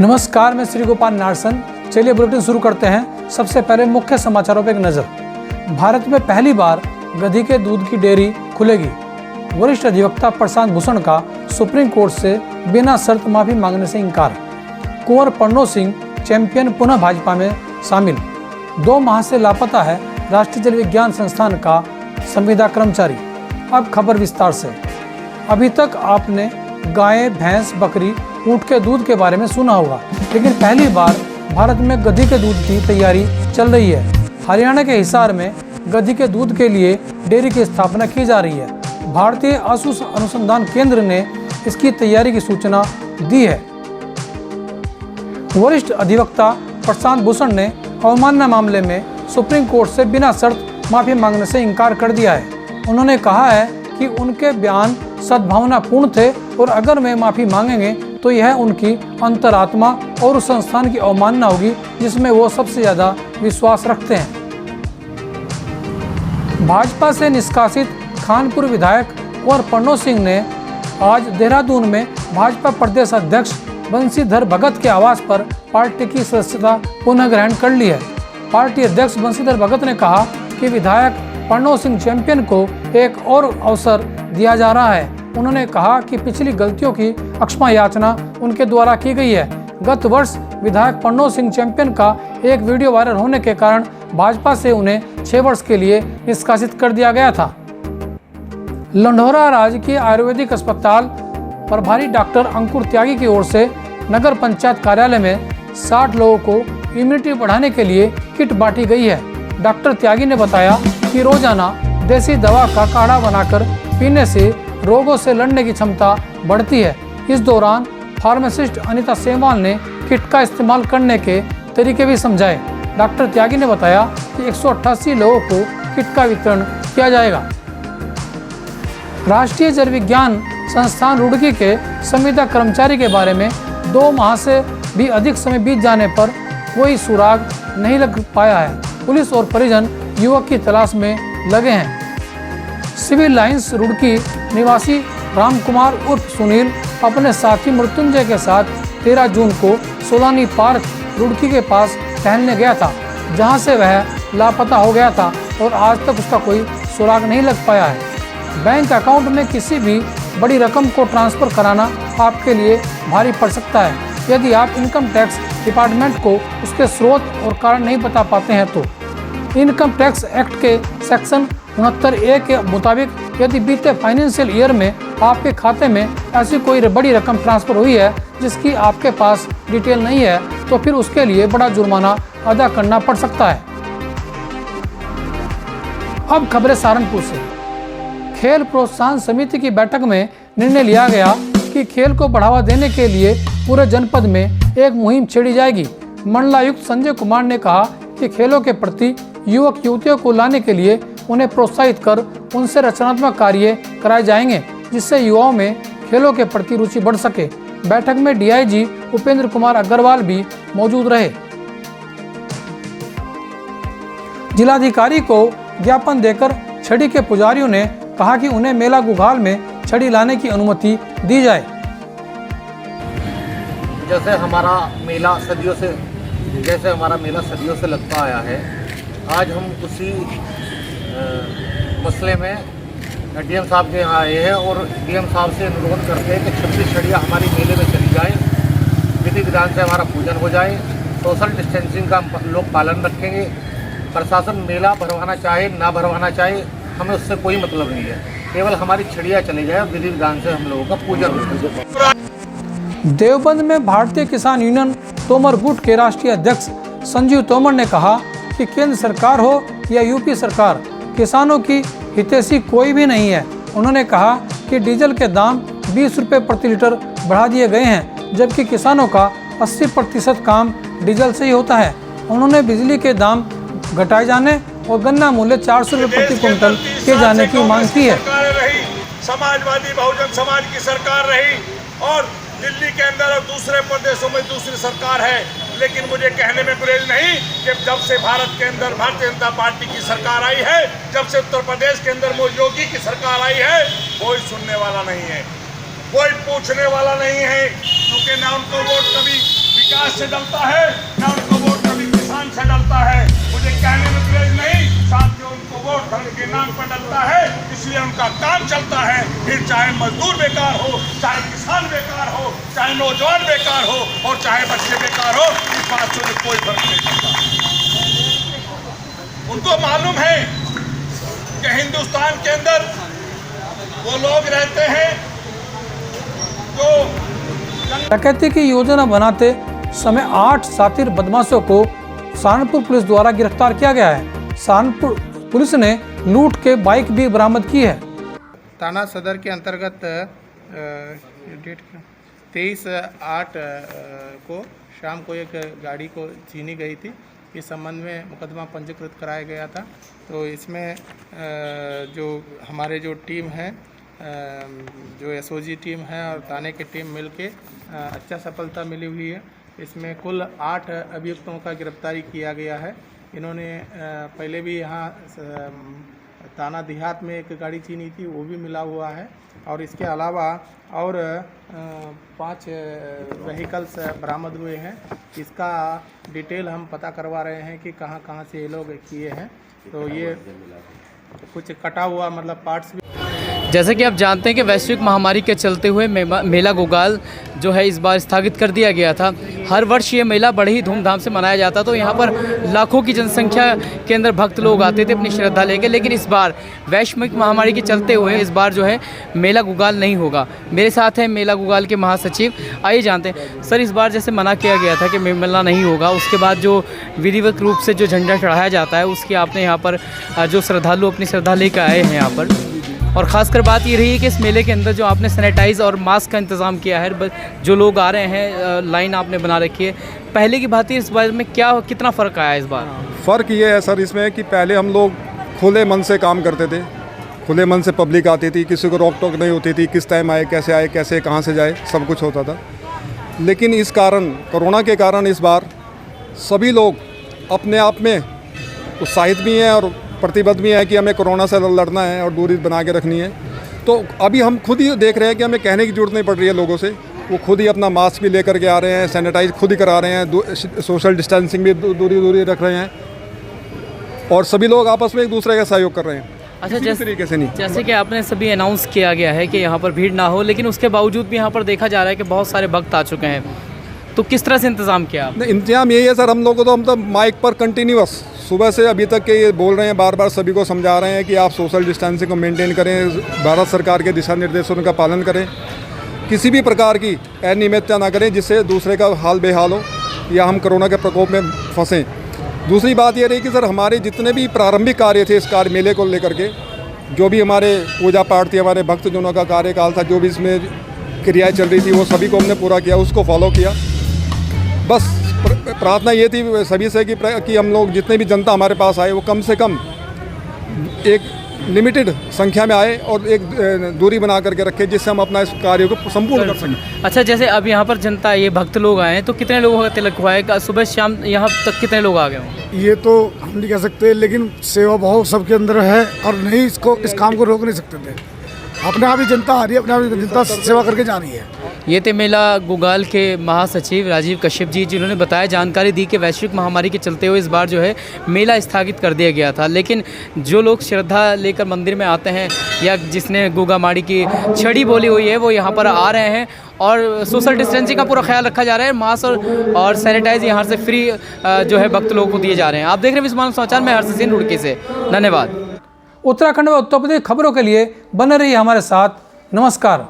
नमस्कार, मैं श्री गोपाल नारसन। चलिए बुलेटिन शुरू करते हैं। सबसे पहले मुख्य समाचारों पर एक नजर। भारत में पहली बार गधी के दूध की डेयरी खुलेगी। वरिष्ठ अधिवक्ता प्रशांत भूषण का सुप्रीम कोर्ट से बिना शर्त माफी मांगने से इनकार। कुंवर पन्नो सिंह चैंपियन पुनः भाजपा में शामिल। 2 माह से लापता है राष्ट्रीय जल विज्ञान संस्थान का संविदा कर्मचारी। अब खबर विस्तार से। अभी तक आपने गाय, भैंस, बकरी, ऊंट के दूध के बारे में सुना होगा, लेकिन पहली बार भारत में गधी के दूध की तैयारी चल रही है। हरियाणा के हिसार में गधी के दूध के लिए डेयरी की स्थापना की जा रही है। भारतीय पशु अनुसंधान केंद्र ने इसकी तैयारी की सूचना दी है। वरिष्ठ अधिवक्ता प्रशांत भूषण ने अवमानना मामले में सुप्रीम कोर्ट से बिना शर्त माफी मांगने से इनकार कर दिया है। उन्होंने कहा है कि उनके बयान सद्भावनापूर्ण थे और अगर वे माफी मांगेंगे तो यह उनकी अंतरात्मा और उस संस्थान की अवमानना होगी जिसमें वो सबसे ज्यादा विश्वास रखते हैं। भाजपा से निष्कासित खानपुर विधायक कुंवर पन्नो सिंह ने आज देहरादून में भाजपा प्रदेश अध्यक्ष बंशीधर भगत के आवास पर पार्टी की सदस्यता पुनः ग्रहण कर ली है। पार्टी अध्यक्ष बंशीधर भगत ने कहा कि विधायक पन्नो सिंह चैंपियन को एक और अवसर दिया जा रहा है। उन्होंने कहा कि पिछली गलतियों की क्षमा याचना उनके द्वारा की गई है। गत वर्ष विधायक पन्नो सिंह चैंपियन का एक वीडियो वायरल होने के कारण भाजपा से उन्हें 6 वर्ष के लिए निष्कासित कर दिया गया था। लंढौरा राजकीय आयुर्वेदिक अस्पताल प्रभारी डॉक्टर अंकुर त्यागी की ओर से नगर पंचायत कार्यालय में 60 लोगों को इम्यूनिटी बढ़ाने के लिए किट बांटी गई है। डॉक्टर त्यागी ने बताया कि रोजाना देसी दवा का काढ़ा बनाकर पीने से रोगों से लड़ने की क्षमता बढ़ती है। इस दौरान फार्मासिस्ट अनीता सेमवाल ने किट का इस्तेमाल करने के तरीके भी समझाए। डॉक्टर त्यागी ने बताया कि 188 लोगों को किट का वितरण किया जाएगा। राष्ट्रीय जल विज्ञान संस्थान रुड़की के संविदा कर्मचारी के बारे में 2 माह से भी अधिक समय बीत जाने पर कोई सुराग नहीं लग पाया है। पुलिस और परिजन युवक की तलाश में लगे हैं। सिविल लाइंस रुड़की निवासी रामकुमार उर्फ सुनील अपने साथी मृत्युंजय के साथ 13 जून को सोलानी पार्क रुड़की के पास टहलने गया था, जहां से वह लापता हो गया था और आज तक उसका कोई सुराग नहीं लग पाया है। बैंक अकाउंट में किसी भी बड़ी रकम को ट्रांसफर कराना आपके लिए भारी पड़ सकता है। यदि आप इनकम टैक्स डिपार्टमेंट को उसके स्रोत और कारण नहीं बता पाते हैं तो इनकम टैक्स एक्ट के सेक्शन 69A के मुताबिक यदि बीते फाइनेंशियल ईयर में आपके खाते में ऐसी कोई बड़ी रकम ट्रांसफर हुई है जिसकी आपके पास डिटेल नहीं है तो फिर उसके लिए बड़ा जुर्माना अदा करना पड़ सकता है। अब खबरें सहारनपुर से। खेल प्रोत्साहन समिति की बैठक में निर्णय लिया गया कि खेल को बढ़ावा देने के लिए पूरे जनपद में एक मुहिम छेड़ी जाएगी। मंडलायुक्त संजय कुमार ने कहा कि खेलों के प्रति युवक युवतियों को लाने के लिए उन्हें प्रोत्साहित कर उनसे रचनात्मक कार्य कराए जाएंगे, जिससे युवाओं में खेलों के प्रति रुचि बढ़ सके। बैठक में डीआईजी उपेंद्र कुमार अग्रवाल भी मौजूद रहे। जिलाधिकारी को ज्ञापन देकर छड़ी के पुजारियों ने कहा कि उन्हें मेला गुघाल में छड़ी लाने की अनुमति दी जाए। जैसे हमारा मेला सदियों से लगता आया है, आज हम उसी मसले में डीएम साहब के यहाँ आए हैं और डीएम साहब से अनुरोध करते हैं कि 26 छड़ियाँ हमारी मेले में चली जाएं, विधि विधान से हमारा पूजन हो जाए, सोशल डिस्टेंसिंग का लोग पालन रखेंगे। प्रशासन मेला भरवाना चाहे ना भरवाना चाहे, हमें उससे कोई मतलब नहीं है, केवल हमारी छड़ियाँ चली जाए और विधि विधान से हम लोगों का पूजन हो। देवबंद में भारतीय किसान यूनियन तोमर गुट के राष्ट्रीय अध्यक्ष संजीव तोमर ने कहा कि केंद्र सरकार हो या यूपी सरकार, किसानों की हितैषी कोई भी नहीं है। उन्होंने कहा कि डीजल के दाम 20 रुपये प्रति लीटर बढ़ा दिए गए हैं, जबकि किसानों का 80% काम डीजल से ही होता है। उन्होंने बिजली के दाम घटाए जाने और गन्ना मूल्य 400 रुपये प्रति क्विंटल किए जाने की मांग की है। समाजवादी बहुजन समाज की सरकार रही और दिल्ली के अंदर और दूसरे प्रदेशों में दूसरी सरकार है, लेकिन मुझे कहने में गुरेज नहीं कि जब से भारत के अंदर भारतीय जनता पार्टी की सरकार आई है, जब से उत्तर प्रदेश के अंदर मोदी योगी की सरकार आई है, कोई सुनने वाला नहीं है, कोई पूछने वाला नहीं है, क्योंकि ना उनको वोट कभी विकास से डरता है, न उनको वोट कभी किसान से डरता है। मुझे कहने में गुरेज नहीं, साथियों उनको वोट धर्म के नाम पर डलता है, इसलिए उनका काम चलता है। फिर चाहे मजदूर बेकार हो, चाहे किसान बेकार हो, चाहे नौजवान बेकार हो और चाहे बच्चे बेकार हो, इस बात से उन्हें कोई फर्क नहीं पड़ता। उनको मालूम है कि हिंदुस्तान के अंदर वो लोग रहते हैं जो डकैती की योजना बनाते समय 8 शातिर बदमाशों को सहारनपुर पुलिस द्वारा गिरफ्तार किया गया है। सहारनपुर पुलिस ने लूट के बाइक भी बरामद की है। थाना सदर के अंतर्गत डेट 23/8 को शाम को एक गाड़ी को छीनी गई थी। इस संबंध में मुकदमा पंजीकृत कराया गया था। तो इसमें जो हमारे जो टीम है, जो एसओजी टीम है और थाने की टीम मिलके अच्छा सफलता मिली हुई है। इसमें कुल 8 अभियुक्तों का गिरफ्तारी किया गया है। इन्होंने पहले भी यहाँ थाना देहात में एक गाड़ी छीनी थी, वो भी मिला हुआ है। और इसके अलावा और 5 व्हीकल्स बरामद हुए हैं। इसका डिटेल हम पता करवा रहे हैं कि कहाँ कहाँ से ये लोग किए हैं। तो ये कुछ कटा हुआ मतलब पार्ट्स भी। जैसे कि आप जानते हैं कि वैश्विक महामारी के चलते हुए मेला गोगाल जो है इस बार स्थगित कर दिया गया था। हर वर्ष ये मेला बड़े ही धूमधाम से मनाया जाता, तो यहाँ पर लाखों की जनसंख्या के अंदर भक्त लोग आते थे अपनी श्रद्धा लेकर। लेकिन इस बार वैश्विक महामारी के चलते हुए इस बार जो है मेला गोगाल नहीं होगा। मेरे साथ हैं मेला गोगाल के महासचिव। आइए जानते हैं सर, इस बार जैसे मना किया गया था कि मेला नहीं होगा, उसके बाद जो विधिवत रूप से जो झंडा चढ़ाया जाता है उसकी आपने यहाँ पर जो श्रद्धालु अपनी श्रद्धा लेकर आए हैं यहाँ पर, और ख़ासकर बात ये रही है कि इस मेले के अंदर जो आपने सैनिटाइज़ और मास्क का इंतज़ाम किया है, जो लोग आ रहे हैं लाइन आपने बना रखी है, पहले की बात इस बार में कितना फ़र्क आया इस बार? फ़र्क ये है सर इसमें कि पहले हम लोग खुले मन से काम करते थे, खुले मन से पब्लिक आती थी, किसी को रोक टोक नहीं होती थी, किस टाइम आए कैसे कहाँ से जाए, सब कुछ होता था। लेकिन इस कारण कोरोना के कारण इस बार सभी लोग अपने आप में उत्साहित भी हैं और प्रतिबद्ध भी है कि हमें कोरोना से लड़ना है और दूरी बना के रखनी है। तो अभी हम खुद ही देख रहे हैं कि हमें कहने की ज़रूरत नहीं पड़ रही है लोगों से। वो खुद ही अपना मास्क भी लेकर के आ रहे हैं, सैनिटाइज खुद ही करा रहे हैं, सोशल डिस्टेंसिंग भी दूरी रख रहे हैं और सभी लोग आपस में एक दूसरे का सहयोग कर रहे हैं। अच्छा, किसी तरीके से नहीं। जैसे कि आपने सभी अनाउंस किया गया है कि यहाँ पर भीड़ ना हो, लेकिन उसके बावजूद भी यहाँ पर देखा जा रहा है कि बहुत सारे भक्त आ चुके हैं। तो किस तरह से इंतज़ाम किया? नहीं, इंतजाम यही है सर, हम तो माइक पर कंटिन्यूअस सुबह से अभी तक के ये बोल रहे हैं, बार बार सभी को समझा रहे हैं कि आप सोशल डिस्टेंसिंग को मेंटेन करें, भारत सरकार के दिशा निर्देशों का पालन करें, किसी भी प्रकार की अनियमितता ना करें जिससे दूसरे का हाल बेहाल हो या हम कोरोना के प्रकोप में फंसें। दूसरी बात ये रही कि सर हमारे जितने भी प्रारंभिक कार्य थे इस कार्य मेले को लेकर के, जो भी हमारे पूजा पाठ थी, हमारे भक्तजनों का कार्यकाल था, जो भी इसमें क्रियाएँ चल रही थी वो सभी को हमने पूरा किया, उसको फॉलो किया। बस प्रार्थना ये थी सभी से कि हम लोग जितने भी जनता हमारे पास आए वो कम से कम एक लिमिटेड संख्या में आए और एक दूरी बना करके रखे जिससे हम अपना इस कार्य को संपूर्ण कर सकें। अच्छा, जैसे अब यहाँ पर जनता ये भक्त लोग आए हैं तो कितने लोगों का तिलक हुआ है? सुबह शाम यहाँ तक कितने लोग आ गए हों? ये तो हम नहीं कह सकते, लेकिन सेवा भाव सबके अंदर है और नहीं इस काम को रोक नहीं सकते थे। अपने आप ही जनता आ रही है, अपने आप ही जनता सेवा करके जा रही है। ये थे मेला गोगाल के महासचिव राजीव कश्यप जी, जिन्होंने बताया, जानकारी दी कि वैश्विक महामारी के चलते हुए इस बार जो है मेला स्थगित कर दिया गया था। लेकिन जो लोग श्रद्धा लेकर मंदिर में आते हैं या जिसने गोगा माड़ी की छड़ी बोली हुई है वो यहाँ पर आ रहे हैं और सोशल डिस्टेंसिंग का पूरा ख्याल रखा जा रहा है। मास्क और सैनिटाइज यहाँ से फ्री जो है भक्त लोगों को दिए जा रहे हैं। आप देख रहे हैं विस्मानव समाचार में हर्ष सिंह रुड़की से। धन्यवाद। उत्तराखंड व उत्तर प्रदेश खबरों के लिए बने रहिए हमारे साथ। नमस्कार।